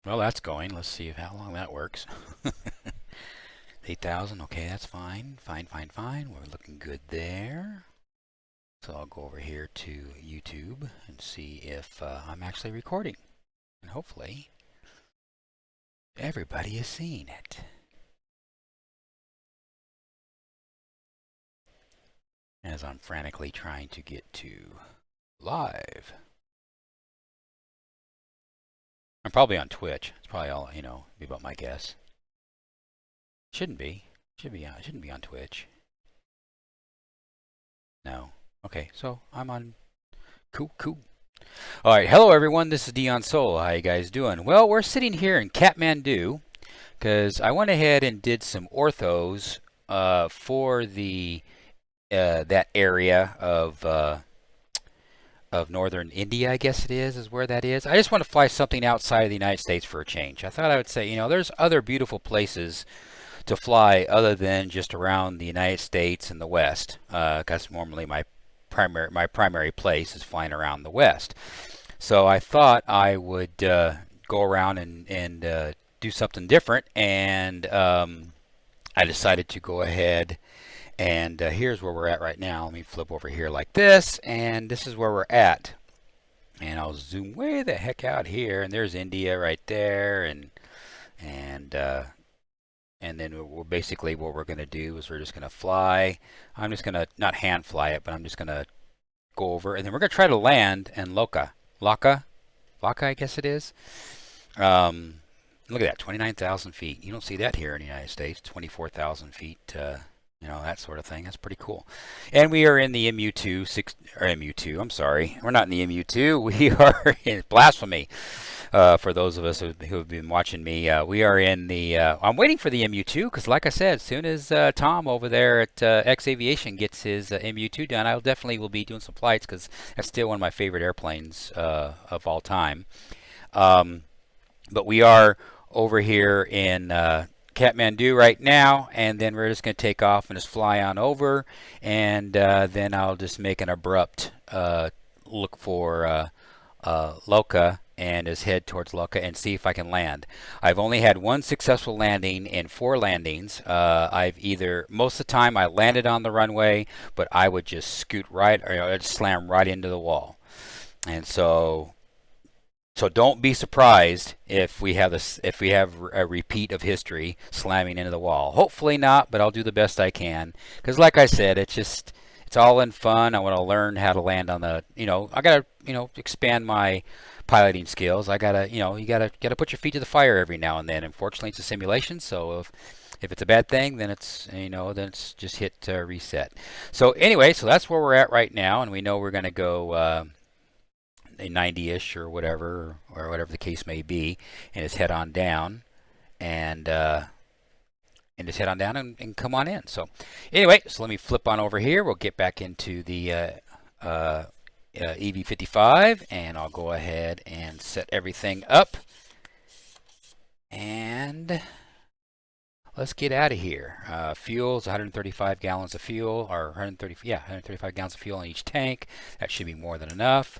Well, that's going. Let's see how long that works. 8,000. Okay, that's fine. Fine, fine, fine. We're looking good there. So I'll go over here to YouTube and see if I'm actually recording. And hopefully everybody is seeing it. As I'm frantically trying to get to live. I'm probably on Twitch. It's probably all, be about my guess. Shouldn't be. Shouldn't be on Twitch. No. Okay, so I'm on. Cool. All right, hello everyone. This is Dion Soul. How you guys doing? Well, we're sitting here in Kathmandu because I went ahead and did some orthos for the that area of northern India, I guess it is where that is. I just want to fly something outside of the United States for a change. I thought I would say, there's other beautiful places to fly other than just around the United States and the West. Because normally my primary place is flying around the West. So I thought I would go around and do something different, and I decided to go ahead. And here's where we're at right now. Let me flip over here like this, and this is where we're at. And I'll zoom way the heck out here, and there's India right there, and then we're basically what we're going to do is we're just going to fly. I'm just going to not hand fly it, but I'm just going to go over, and then we're going to try to land in Lukla, I guess it is. Look at that, 29,000 feet. You don't see that here in the United States. 24,000 feet. That sort of thing. That's pretty cool. And we are in the MU2. I'm sorry. We're not in the MU2. We are in blasphemy. For those of us who have been watching me, we are in the. I'm waiting for the MU2 because, like I said, as soon as Tom over there at X Aviation gets his MU2 done, I definitely will be doing some flights because that's still one of my favorite airplanes of all time. But we are over here in Kathmandu right now, and then we're just going to take off and just fly on over, and then I'll just make an abrupt look for Lukla and just head towards Lukla and see if I can land. I've only had one successful landing in 4 landings. Most of the time I landed on the runway, but I would just scoot right, or I'd slam right into the wall. And so don't be surprised if we have a repeat of history slamming into the wall. Hopefully not, but I'll do the best I can. Because like I said, it's all in fun. I want to learn how to land on the, I gotta, expand my piloting skills. I gotta, you gotta put your feet to the fire every now and then. Unfortunately, it's a simulation, so if it's a bad thing, then it's just hit reset. So anyway, so that's where we're at right now, and we know we're gonna go. A 90-ish or whatever the case may be, and just head on down and just head on down and come on in. So anyway, so let me flip on over here. We'll get back into the EV-55, and I'll go ahead and set everything up, and let's get out of here. Fuel's 135 gallons of fuel, or 135 gallons of fuel in each tank. That should be more than enough.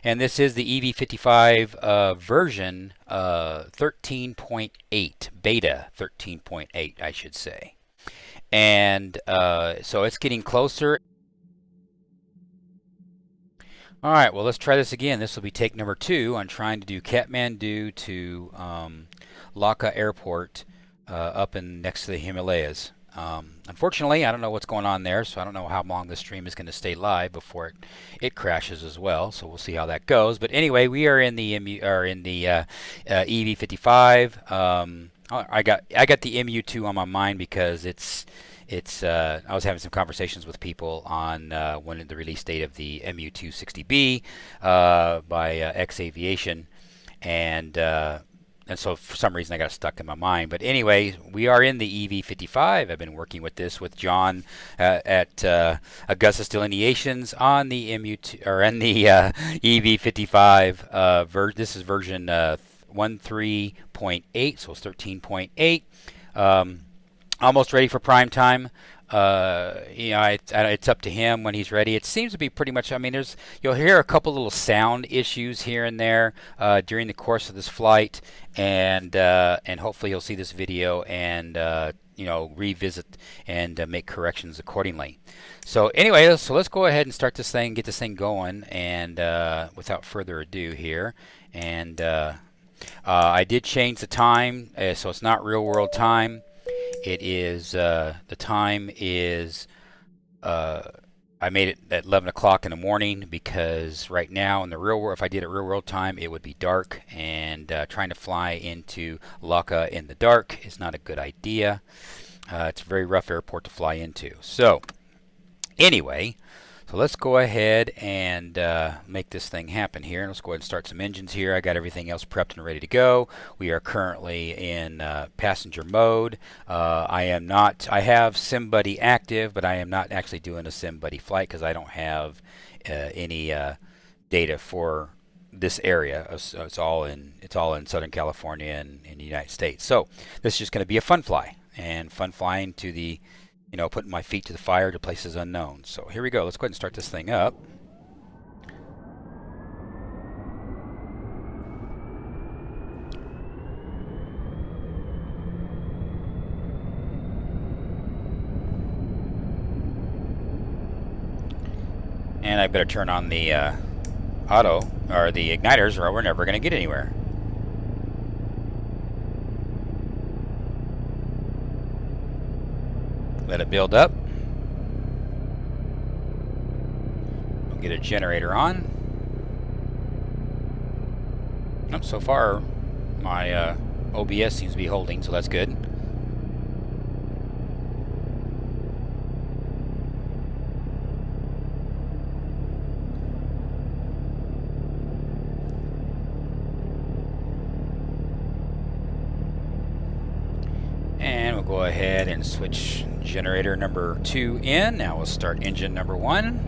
And this is the EV-55 version 13.8, beta 13.8, I should say. And so it's getting closer. All right, well, let's try this again. This will be take number 2 on trying to do Kathmandu to Lukla Airport up next to the Himalayas. Unfortunately, I don't know what's going on there, so I don't know how long this stream is going to stay live before it crashes as well. So we'll see how that goes. But anyway, we are in the EV-55. I got the MU2 on my mind because it's I was having some conversations with people on when the release date of the MU260B by X Aviation, and so for some reason I got stuck in my mind. But anyway, we are in the EV-55. I've been working with this with John at Augusta Delineations on the MU2 or in the EV-55. This is version 13.8, so it's 13.8. Almost ready for prime time. You know, it's up to him when he's ready. It seems to be pretty much. I mean, you'll hear a couple little sound issues here and there during the course of this flight, and hopefully you'll see this video and you know, revisit and make corrections accordingly. So anyway, so let's go ahead and start this thing, get this thing going, and without further ado here, and I did change the time, so it's not real world time. It is, the time is, I made it at 11 o'clock in the morning because right now in the real world, if I did it real world time, it would be dark, and trying to fly into Lukla in the dark is not a good idea. It's a very rough airport to fly into. So anyway, so let's go ahead and make this thing happen here. And let's go ahead and start some engines here. I got everything else prepped and ready to go. We are currently in passenger mode. I have SimBuddy active, but I am not actually doing a SimBuddy flight because I don't have any data for this area. It's all in Southern California and in the United States. So this is just going to be a fun fly, and fun flying to the, you know, putting my feet to the fire to places unknown. So here we go. Let's go ahead and start this thing up. And I better turn on the auto, or the igniters, or we're never going to get anywhere. Let it build up. We'll get a generator on. Oh, so far, my OBS seems to be holding, so that's good. And we'll go ahead and switch generator number 2 in. Now we'll start engine number 1.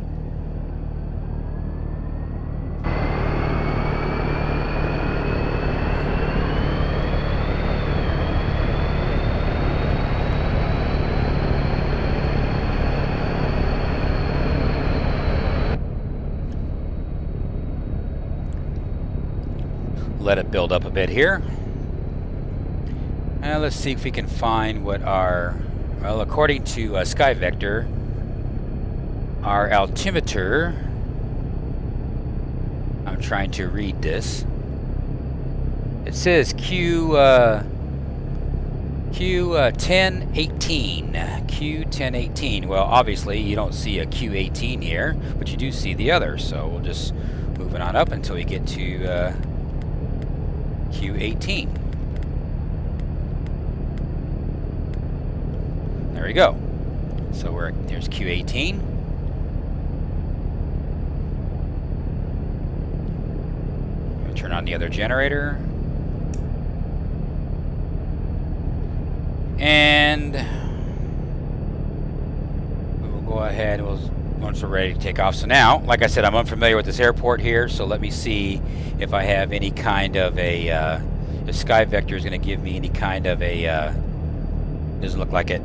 Let it build up a bit here. Let's see if we can find what our, well, according to SkyVector, our altimeter, I'm trying to read this. It says Q1018. Q1018. Well, obviously you don't see a Q18 here, but you do see the other. So we'll just move it on up until we get to Q18. There we go. So there's Q18. We'll turn on the other generator. And we will go ahead, once we're ready to take off. So now, like I said, I'm unfamiliar with this airport here, so let me see if I have any kind of a, if SkyVector is going to give me any kind of a, doesn't look like it.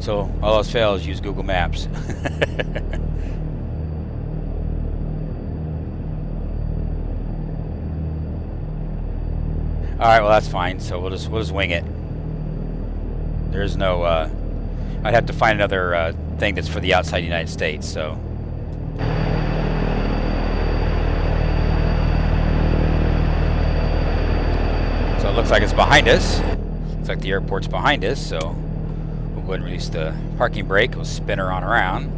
So all else fails, use Google Maps. All right, well that's fine. So we'll just wing it. There's no. I'd have to find another thing that's for the outside United States. So. So it looks like it's behind us. Looks like the airport's behind us. So. We'll go ahead and release the parking brake. We'll spin her on around.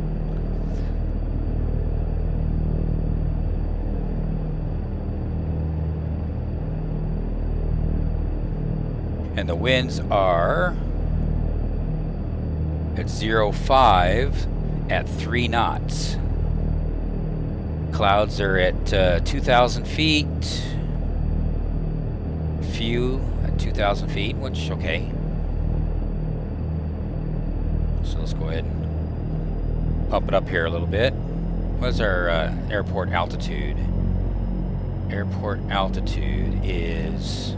And the winds are at 0.5 at 3 knots. Clouds are at 2,000 feet. Few at 2,000 feet, which, okay. So let's go ahead and pump it up here a little bit. What's our airport altitude? Airport altitude is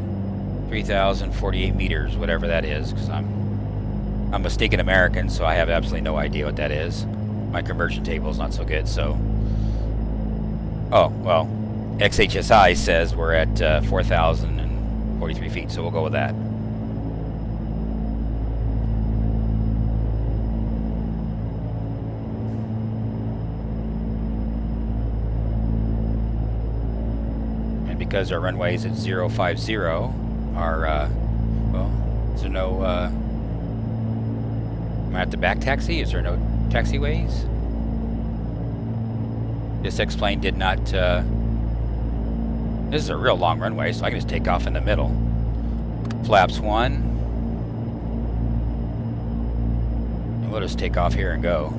3,048 meters, whatever that is, because I'm mistaken American, so I have absolutely no idea what that is. My conversion table is not so good, so... Oh, well, XHSI says we're at 4,043 feet, so we'll go with that. And because our runway is at 050, our, well, is there no, am I at the back taxi? Is there no taxiways? This X-plane did not, this is a real long runway, so I can just take off in the middle. Flaps 1. And we'll just take off here and go.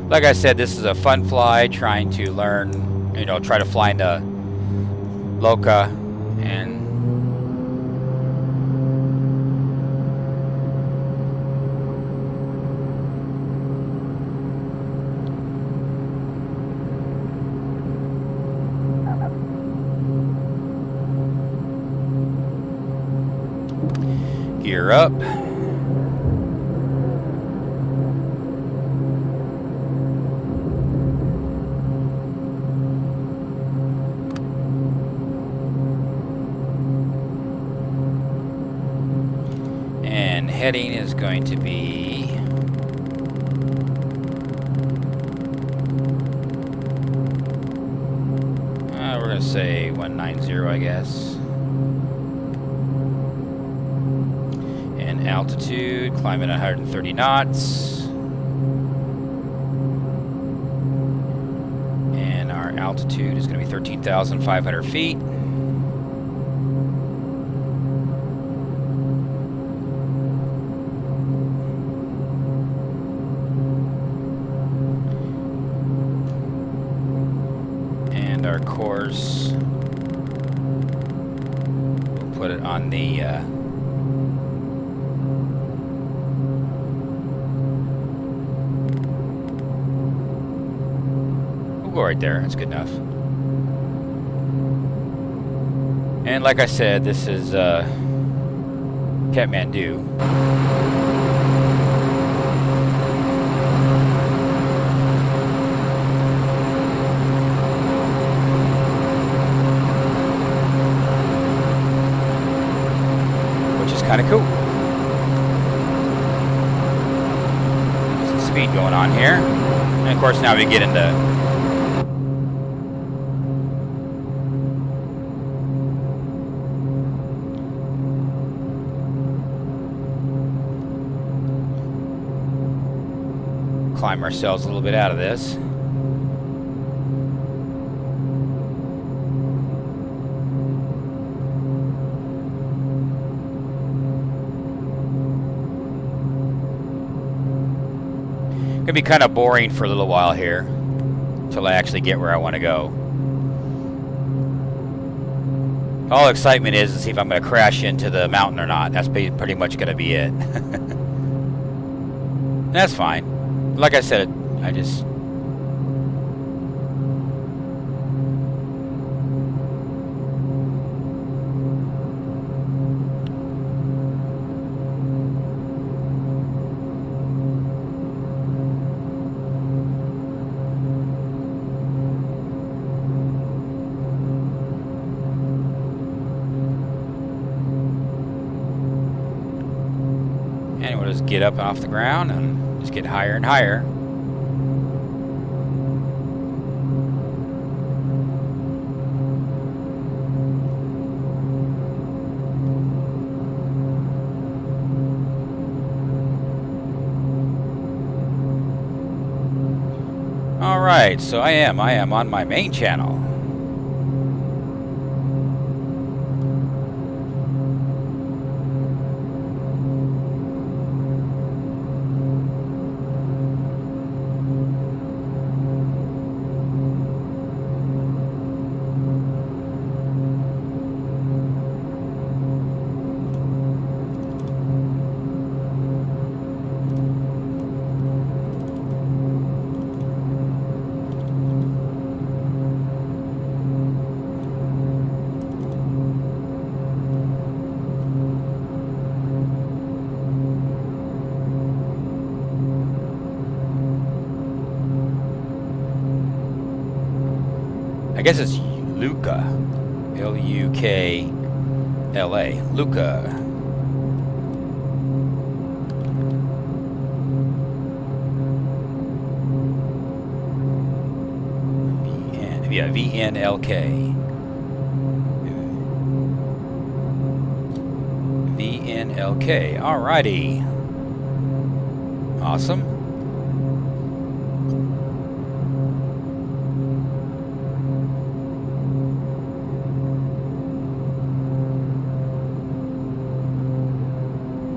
Like I said, this is a fun fly, trying to learn, you know, try to fly into Lukla and gear up. And heading is going to be we're going to say 190, I guess. And altitude, climbing at 130 knots. And our altitude is going to be 13,500 feet. And our course, we'll put it on the we'll go right there. That's good enough. And like I said, this is Kathmandu. Kind of cool. There's some speed going on here. And of course now we get into climb ourselves a little bit out of this. Gonna be kind of boring for a little while here until I actually get where I want to go. All excitement is to see if I'm going to crash into the mountain or not. That's pretty much going to be it. That's fine. Like I said, I just... And we'll just get up off the ground and just get higher and higher. Alright, so I am on my main channel. guess it's Lukla. Lukla. Lukla. Yeah, VNLK. VNLK. Alrighty. Awesome.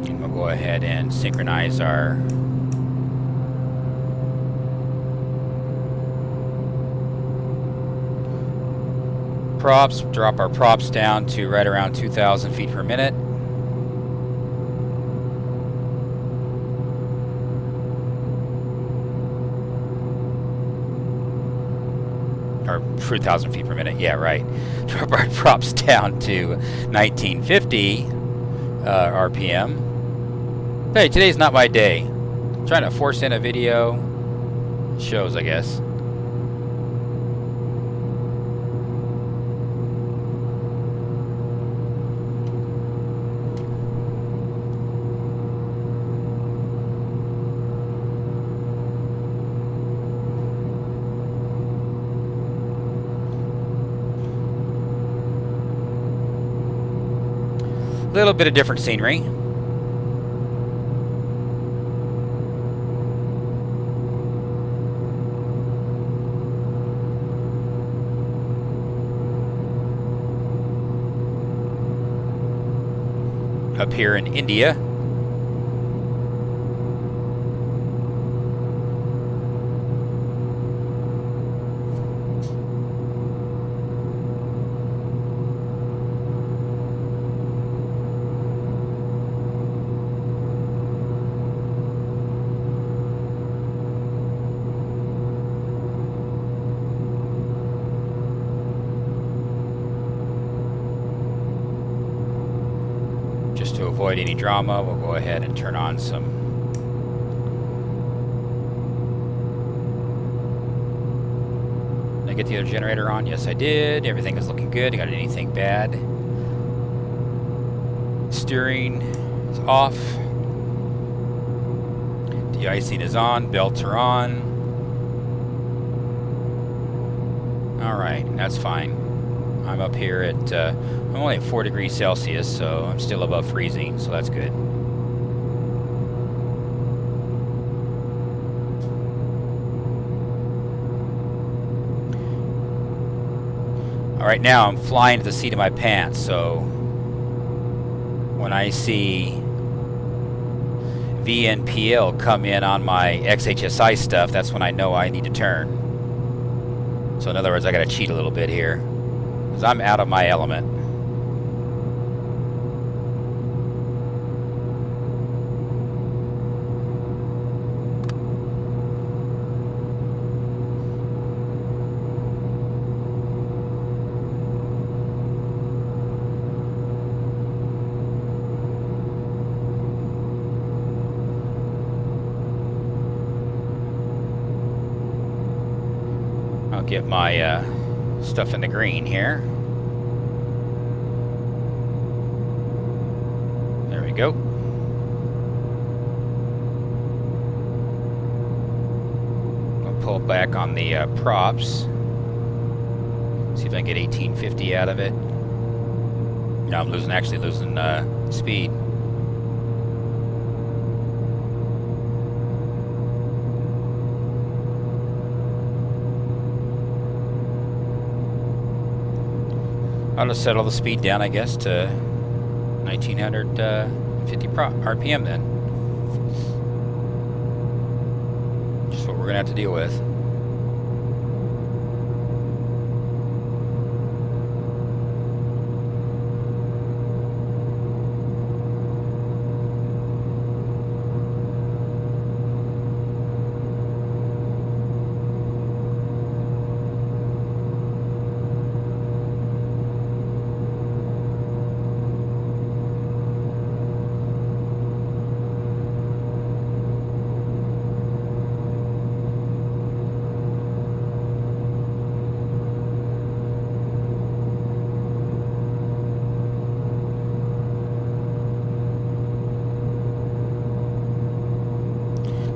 And we'll go ahead and synchronize our props, drop our props down to right around 2,000 feet per minute. Or 3,000 feet per minute, yeah, right. Drop our props down to 1950 RPM. Hey, today's not my day. I'm trying to force in a video. Shows, I guess. Little bit of different scenery. Up here in India. Just to avoid any drama, we'll go ahead and turn on some Did I get the other generator on? Yes, I did. Everything is looking good. Got anything bad? Steering is off. De-icing is on. Belts are on. Alright, that's fine. I'm up here at, I'm only at 4 degrees Celsius, so I'm still above freezing, so that's good. Alright, now I'm flying to the seat of my pants, so when I see VNPL come in on my XHSI stuff, that's when I know I need to turn. So in other words, I gotta cheat a little bit here, because I'm out of my element. I'll get my stuff in the green here. There we go. I'll pull back on the props. See if I can get 1850 out of it. No, I'm actually losing speed. I'll just settle the speed down, I guess, to 1950 RPM then. Just what we're gonna have to deal with.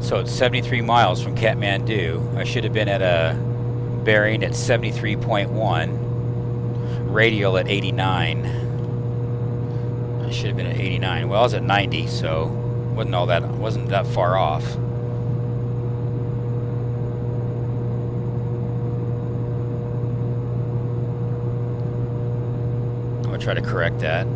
So it's 73 miles from Kathmandu. I should have been at a bearing at 73.1, radial at 89. I should have been at 89. Well, I was at 90, so wasn't that far off. I'm gonna try to correct that.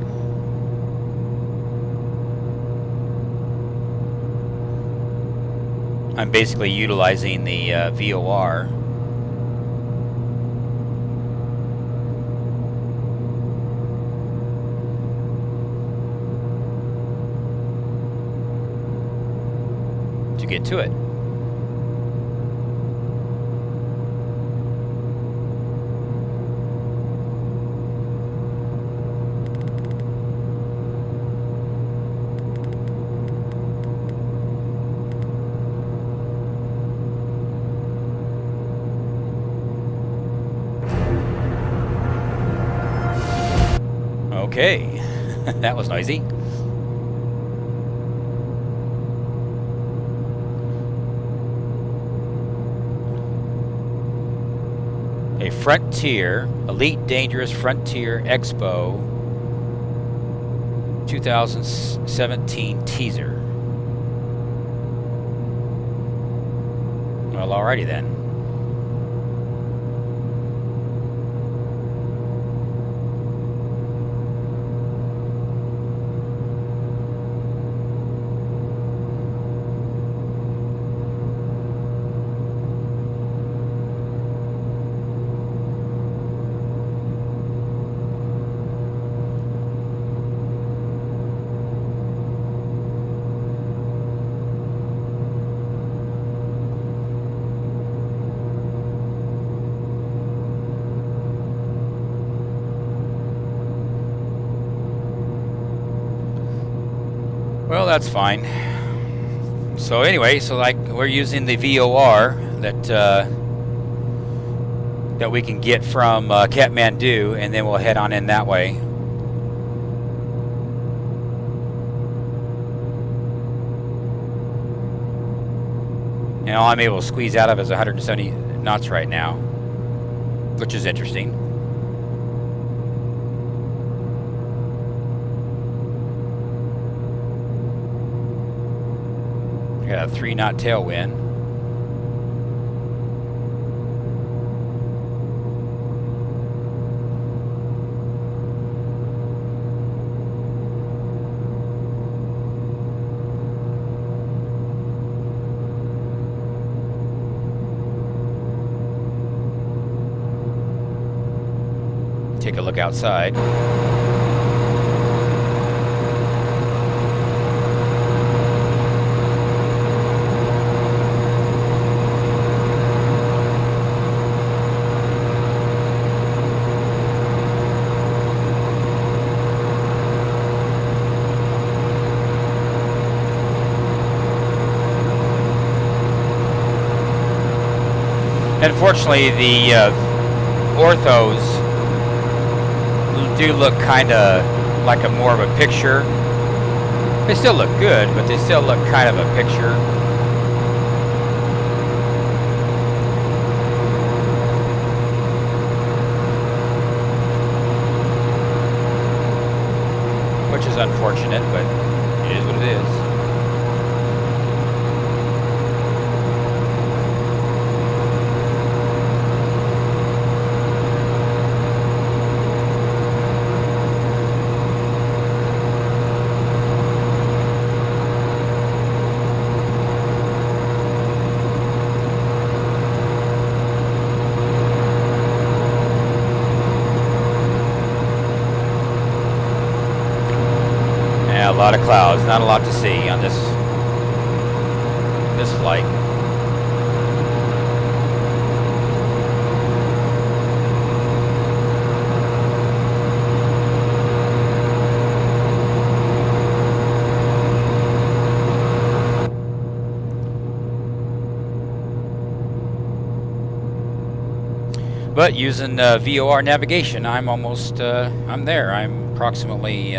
I'm basically utilizing the VOR. to get to it. Okay, that was noisy. A Frontier, Elite Dangerous Frontier Expo 2017 teaser. Well, alrighty then. Well, that's fine. So anyway, so like we're using the VOR that we can get from Kathmandu, and then we'll head on in that way. And all I'm able to squeeze out of is 170 knots right now, which is interesting. Got a 3-knot tailwind. Take a look outside. Unfortunately, the orthos do look kind of like a more of a picture. They still look good, but they still look kind of a picture. Which is unfortunate, but it is what it is. A lot of clouds, not a lot to see on this flight. But using VOR navigation, I'm almost I'm there. I'm approximately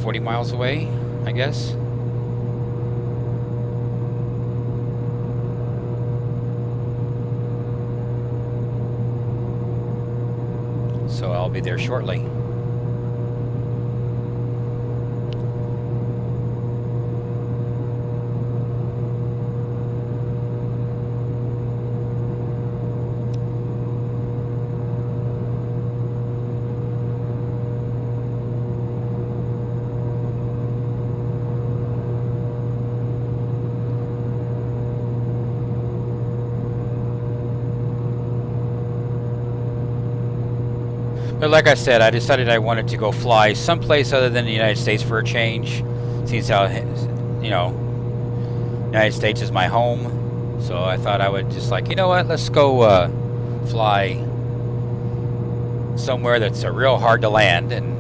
40 miles away, I guess. be there shortly. But like I said, I decided I wanted to go fly someplace other than the United States for a change. Seems how, you know, United States is my home. So I thought I would just like, you know what, let's go fly somewhere that's real hard to land. And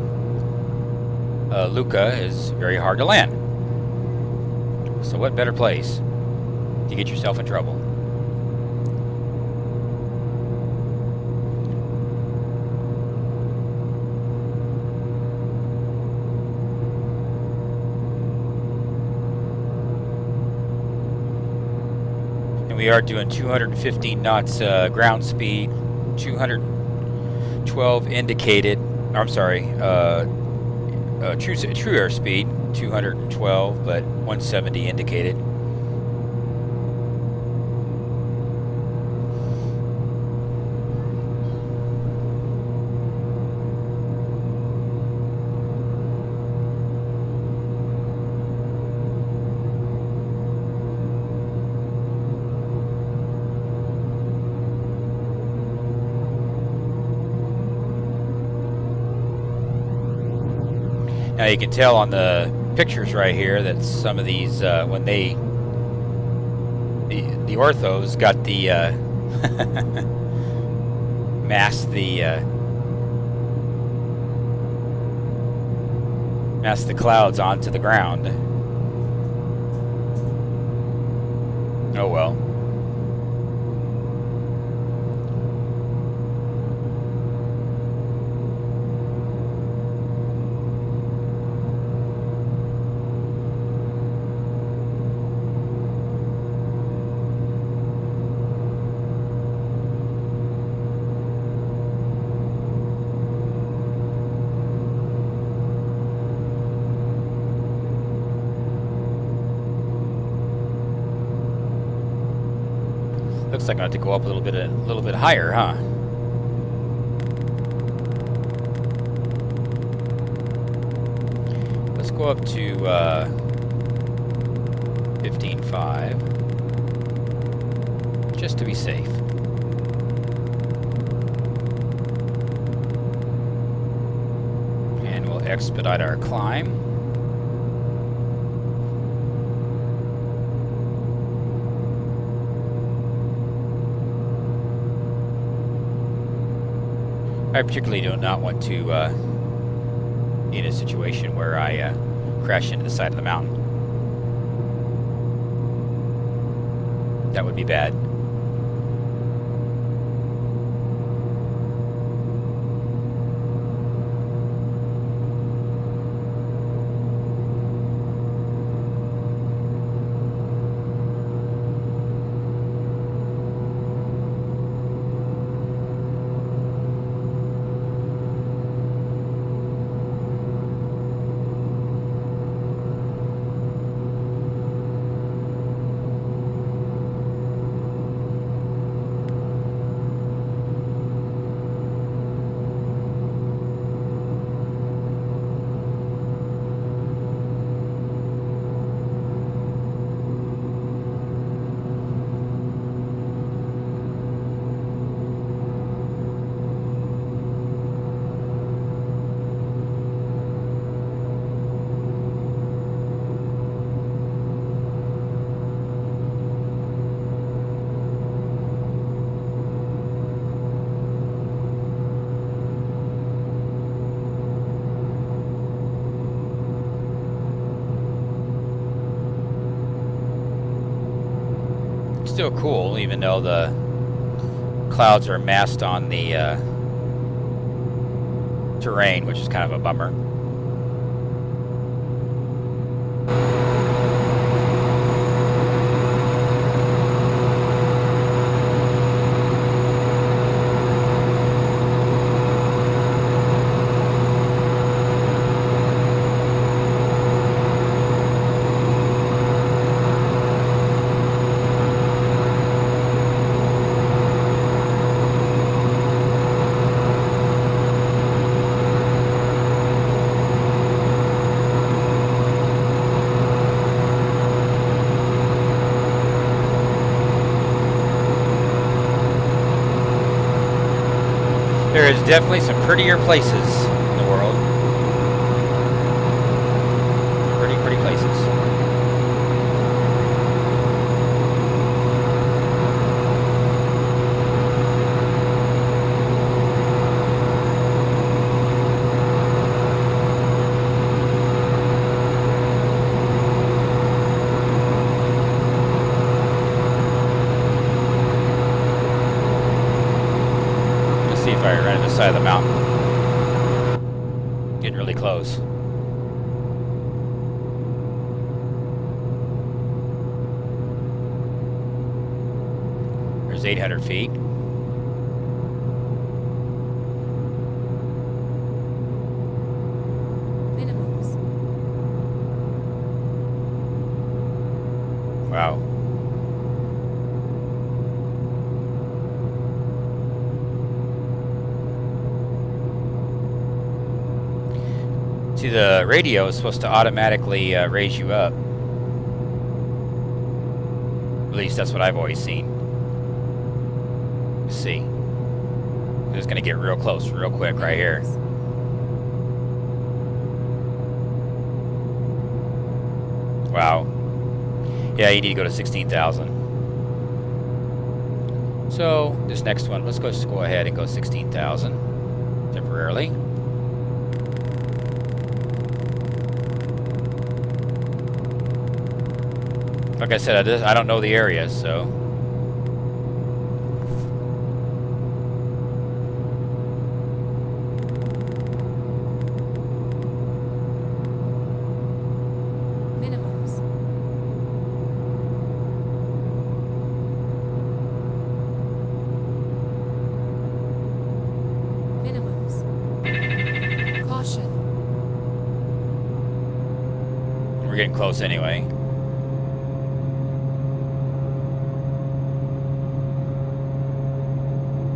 Lukla is very hard to land. So what better place to get yourself in trouble? We are doing 215 knots ground speed, 212 indicated. I'm sorry, true airspeed 212, but 170 indicated. Now you can tell on the pictures right here that some of these, when the orthos got the masked the clouds onto the ground. Oh well. Looks like I have to go up a little bit higher, huh? Let's go up to 15.5, just to be safe. And we'll expedite our climb. I particularly do not want to be in a situation where I crash into the side of the mountain. That would be bad. Still cool, even though the clouds are masked on the terrain, which is kind of a bummer. definitely some prettier places in the world. Pretty places. Let's see if I run to the side of the mountain. Getting really close. There's 800 feet. Minimums. Wow. See, the radio is supposed to automatically raise you up. At least that's what I've always seen. Let's see. It's going to get real close real quick right here. Wow. Yeah, you need to go to 16,000. So this next one, let's just go ahead and go 16,000 temporarily. Like I said, I don't know the area, so. Minimums. Minimums. Caution. We're getting close anyway.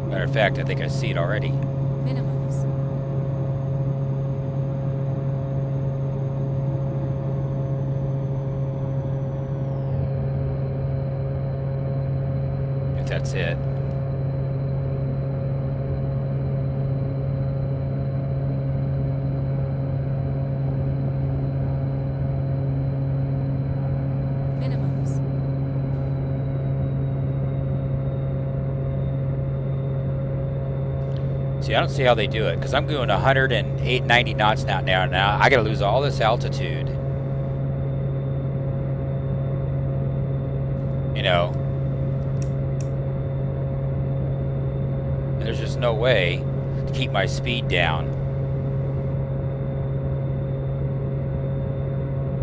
Matter of fact, I think I see it already. Minimums. If that's it. Minimums. See, I don't see how they do it, because I'm going 108, 90 knots now. I gotta lose all this altitude. You know. And there's just no way to keep my speed down.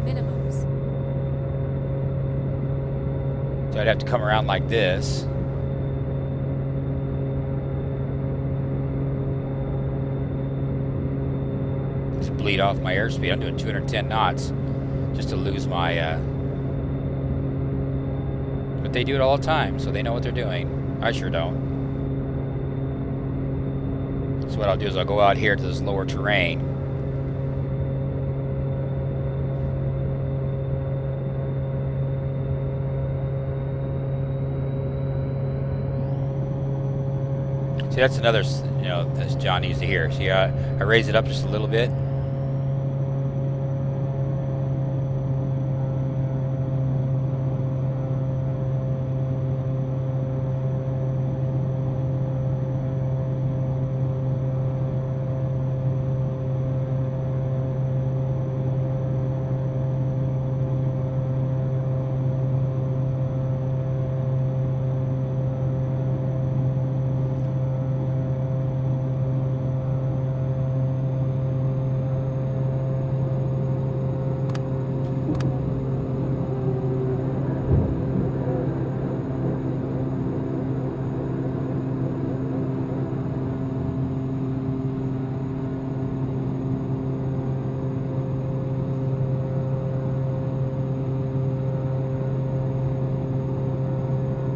Minimums. So I'd have to come around like this. Just bleed off my airspeed. I'm doing 210 knots just to lose my... But they do it all the time, so they know what they're doing. I sure don't. So what I'll do is I'll go out here to this lower terrain. See, that's another, you know, as John needs to hear. See, I raise it up just a little bit.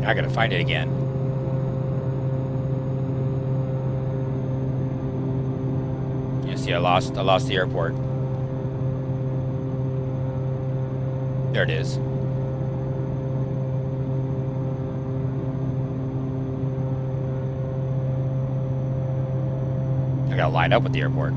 I gotta find it again. You see, I lost the airport. There it is. I gotta line up with the airport.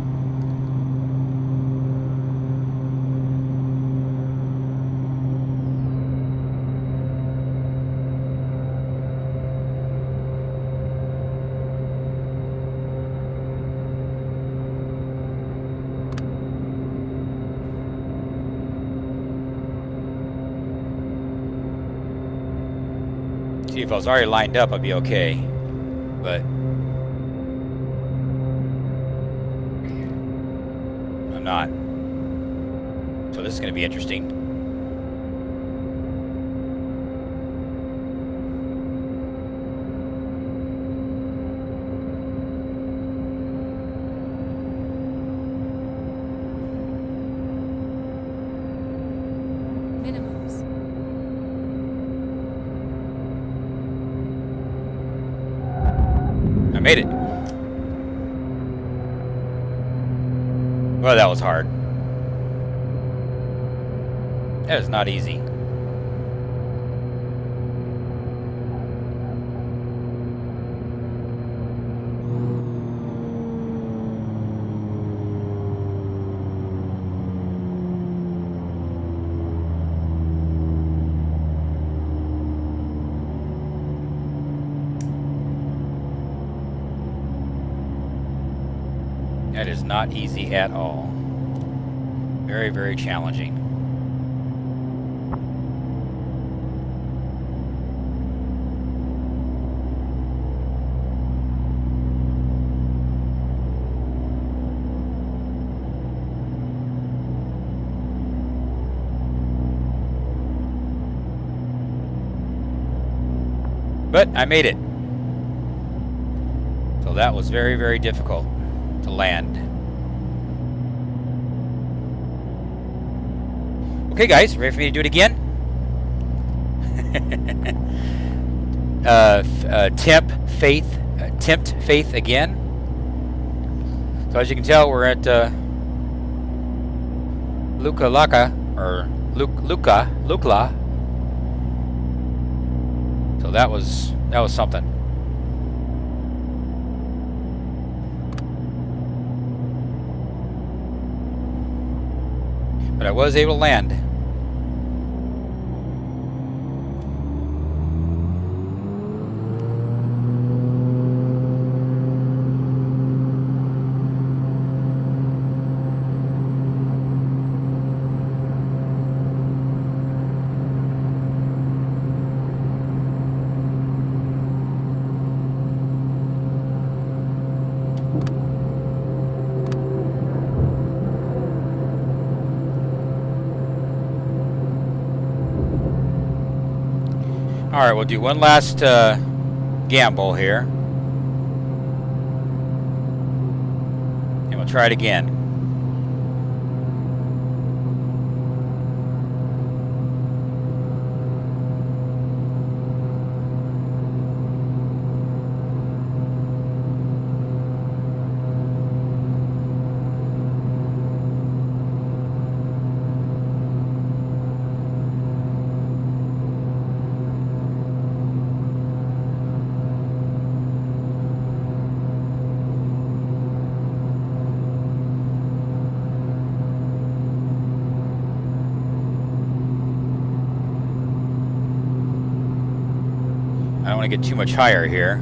See, if I was already lined up, I'd be okay. But I'm not. So this is going to be interesting. Minimums. I made it. Well, that was hard. That is not easy. That is not easy at all. Very, very challenging. But I made it. So that was very, very difficult to land. Okay, guys, ready for me to do it again? Tempt faith again. So as you can tell, we're at Lukla. So that was something. But I was able to land. Alright, we'll do one last gamble here. And we'll try it again. I don't want to get too much higher here.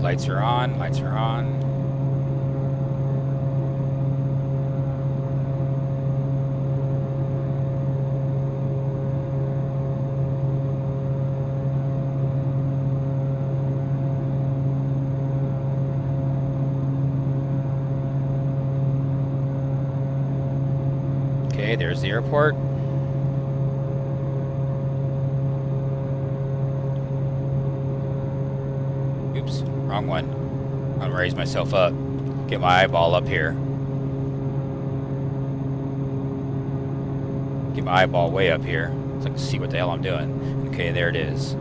Lights are on, lights are on. Okay, there's the airport. Oops, wrong one. I'm gonna raise myself up. Get my eyeball up here. Get my eyeball way up here so I can see what the hell I'm doing. Okay, there it is.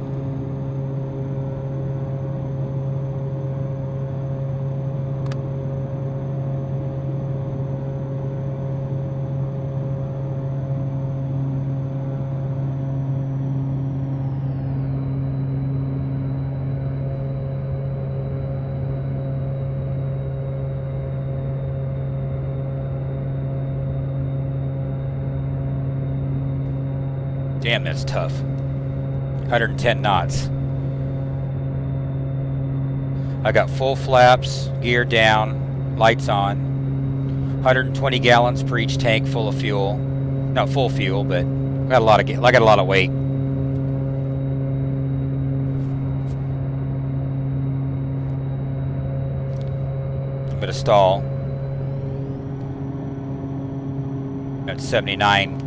Damn, that's tough. 110 knots. I got full flaps, gear down, lights on. 120 gallons per each tank full of fuel. Not full fuel, but I got a lot of weight. A bit of stall. At 79.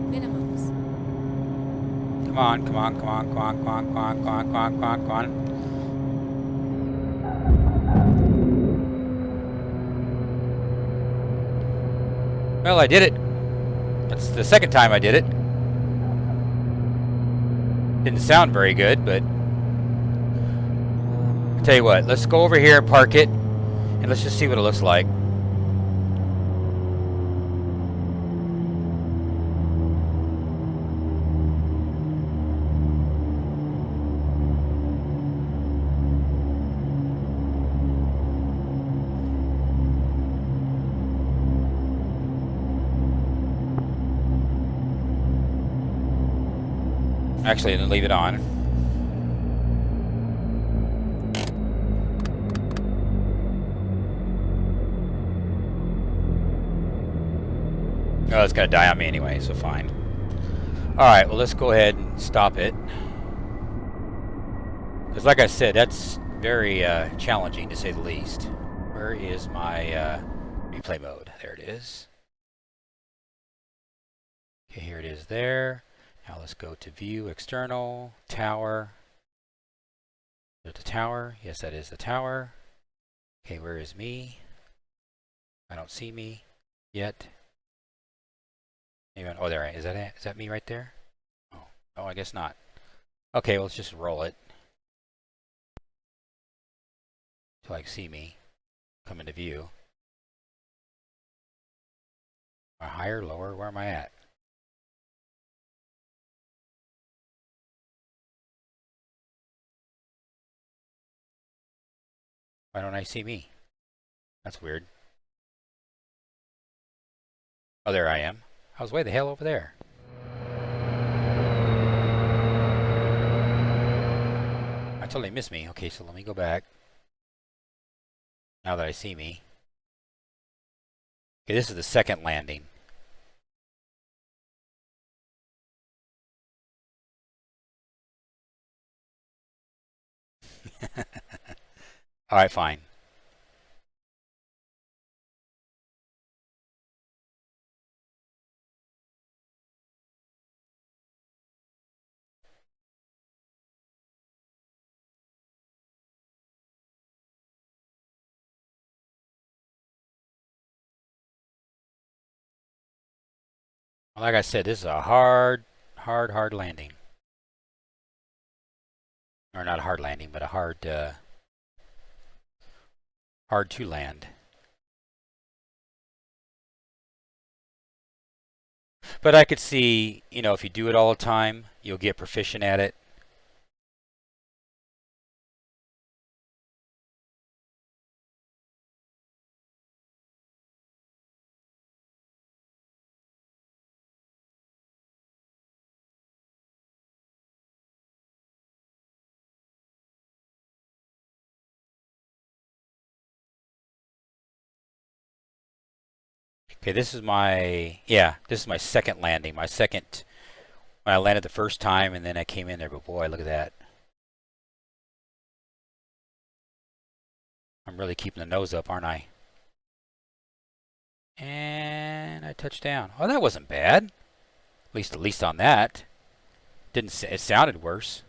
Minimums. Come on, come on, come on, come on, come on, come on, come on, come on, come on, come on. Well, I did it. That's the second time I did it. Didn't sound very good, but I'll tell you what, let's go over here and park it, and let's just see what it looks like. Actually, I didn't leave it on. Oh, it's gonna die on me anyway, so fine. Alright, well, let's go ahead and stop it. Because like I said, that's very challenging to say the least. Where is my replay mode? There it is. Okay, here it is there. Now let's go to View, External, Tower. Is it the tower? Yes, that is the tower. Okay, where is me? I don't see me yet. Maybe oh, there. Is that it? Is that me right there? Oh, I guess not. Okay, well, let's just roll it. So I can see me come into view. Am I higher, lower? Where am I at? Why don't I see me? That's weird. Oh, there I am. I was way the hell over there. I totally missed me. Okay, so let me go back. Now that I see me. Okay, this is the second landing. Alright, fine. Like I said, this is a hard landing. Or not a hard landing, but a hard to land. But I could see, you know, if you do it all the time, you'll get proficient at it. Okay, this is my second landing. My second, when I landed the first time and then I came in there, but boy, look at that. I'm really keeping the nose up, aren't I? And I touched down. Oh, that wasn't bad. At least on that. It sounded worse.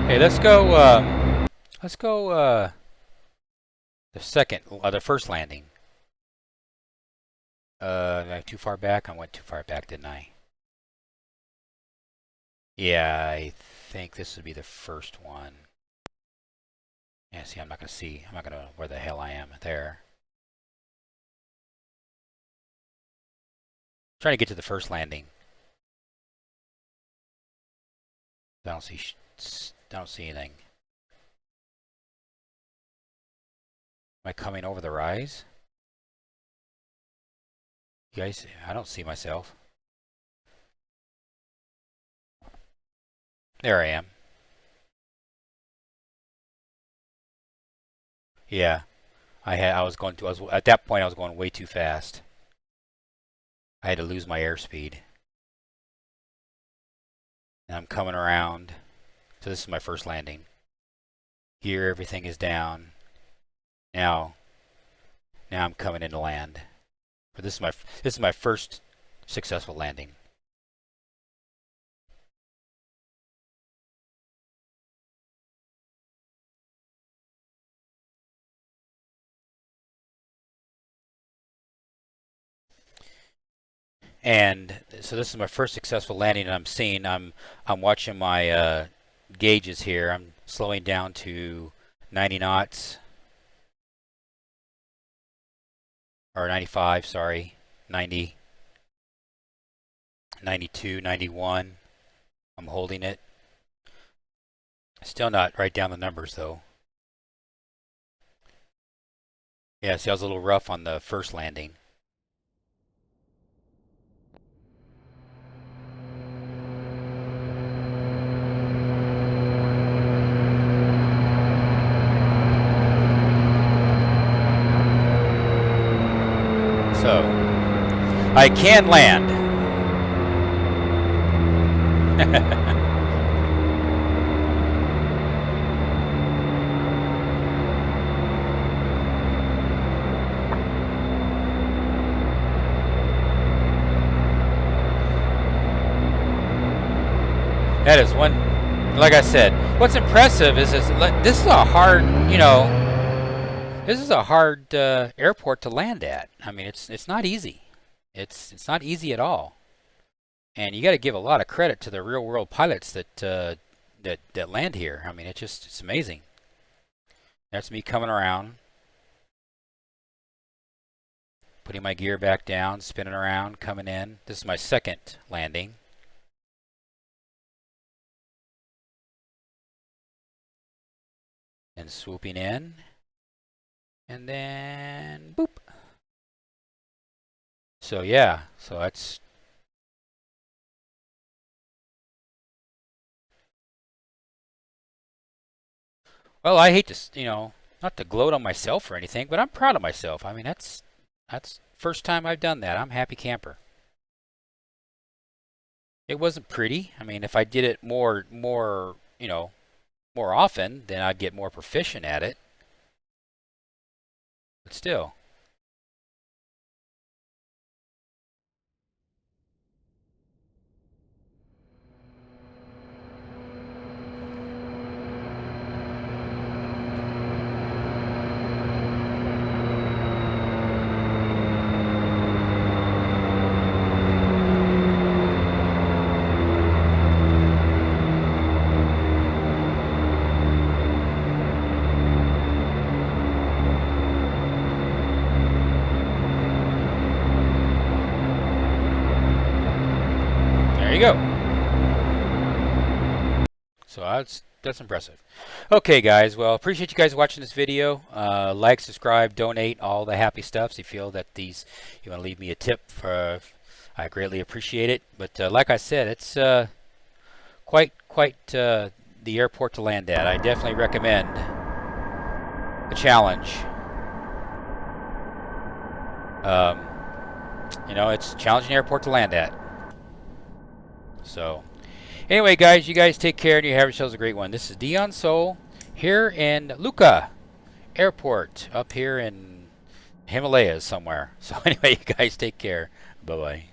Okay, let's go the first landing. Am I too far back? I went too far back, didn't I? Yeah, I think this would be the first one. Yeah, see, I'm not gonna see. I'm not gonna where the hell I am there. Trying to get to the first landing. I don't see. I don't see anything. Am I coming over the rise? You guys, I don't see myself. There I am. Yeah, I was going to. At that point. I was going way too fast. I had to lose my airspeed. And I'm coming around. So this is my first landing. Here, everything is down. Now I'm coming into land. But this is my first successful landing. And so this is my first successful landing, and I'm watching my gauges here. I'm slowing down to 90 knots or 95, sorry, 90, 92, 91. I'm holding it. Still not right down the numbers though. Yeah, see, I was a little rough on the first landing. So, I can land. That is one, like I said, what's impressive is this is a hard, this is a hard airport to land at. I mean, it's not easy. It's not easy at all. And you got to give a lot of credit to the real world pilots that land here. I mean, it's amazing. That's me coming around, putting my gear back down, spinning around, coming in. This is my second landing. And swooping in. And then boop. So yeah, so that's well, I hate to, not to gloat on myself or anything, but I'm proud of myself. I mean, that's first time I've done that. I'm happy camper. It wasn't pretty. I mean, if I did it more often, then I'd get more proficient at it. But still. There you go. So that's impressive. Okay, guys. Well, appreciate you guys watching this video. Like, subscribe, donate, all the happy stuff. So you feel that you want to leave me a tip, I greatly appreciate it. But like I said, it's quite the airport to land at. I definitely recommend the challenge. It's a challenging airport to land at. So, anyway, guys, you guys take care and you have yourselves a great one. This is Dion Soul here in Lukla Airport up here in Himalayas somewhere. So, anyway, you guys take care. Bye-bye.